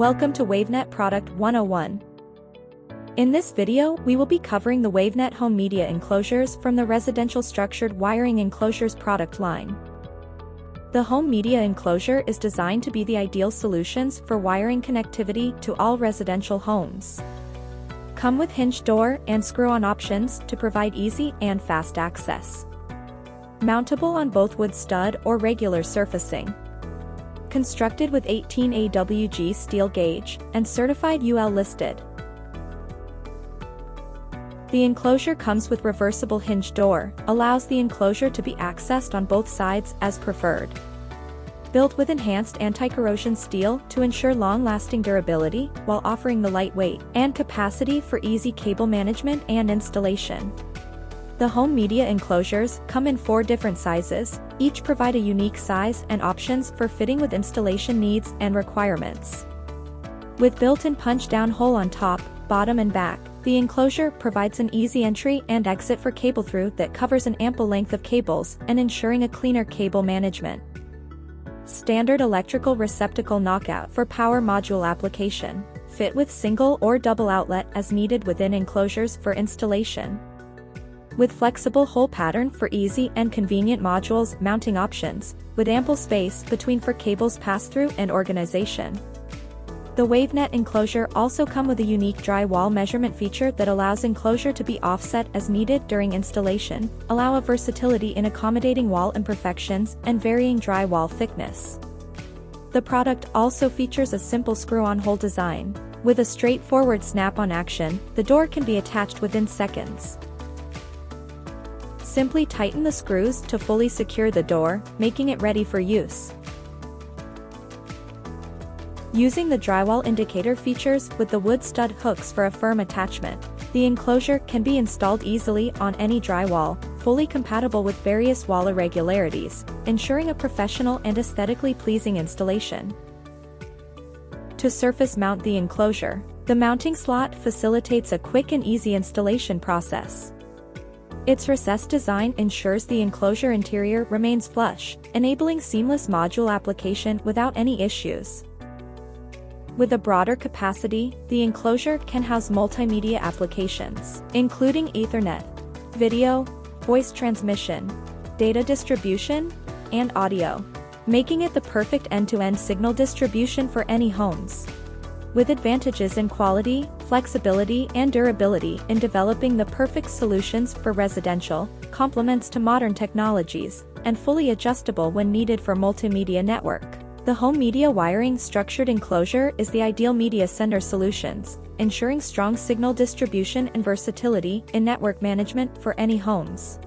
Welcome to Wavenet Product 101. In this video, we will be covering the Wavenet Home Media Enclosures from the Residential Structured Wiring Enclosures product line. The Home Media Enclosure is designed to be the ideal solutions for wiring connectivity to all residential homes. Come with hinged door and screw-on options to provide easy and fast access. Mountable on both wood stud or regular surfacing. Constructed with 18 AWG steel gauge and certified UL listed. The enclosure comes with reversible hinge door, allows the enclosure to be accessed on both sides as preferred. Built with enhanced anti-corrosion steel to ensure long-lasting durability while offering the lightweight and capacity for easy cable management and installation. The home media enclosures come in 4 different sizes, each provide a unique size and options for fitting with installation needs and requirements. With built-in punch-down hole on top, bottom and back, the enclosure provides an easy entry and exit for cable through that covers an ample length of cables and ensuring a cleaner cable management. Standard electrical receptacle knockout for power module application, fit with single or double outlet as needed within enclosures for installation. With flexible hole pattern for easy and convenient modules mounting options, with ample space between for cables pass-through and organization. The Wavenet enclosure also come with a unique drywall measurement feature that allows enclosure to be offset as needed during installation, allow a versatility in accommodating wall imperfections and varying drywall thickness. The product also features a simple screw-on hole design. With a straightforward snap-on action, the door can be attached within seconds. Simply tighten the screws to fully secure the door, making it ready for use. Using the drywall indicator features with the wood stud hooks for a firm attachment, the enclosure can be installed easily on any drywall, fully compatible with various wall irregularities, ensuring a professional and aesthetically pleasing installation. To surface mount the enclosure, the mounting slot facilitates a quick and easy installation process. Its recessed design ensures the enclosure interior remains flush, enabling seamless module application without any issues. With a broader capacity, the enclosure can house multimedia applications, including Ethernet, video, voice transmission, data distribution, and audio, making it the perfect end-to-end signal distribution for any homes. With advantages in quality, flexibility, and durability in developing the perfect solutions for residential, complements to modern technologies, and fully adjustable when needed for multimedia network. The home media wiring structured enclosure is the ideal media center solutions, ensuring strong signal distribution and versatility in network management for any homes.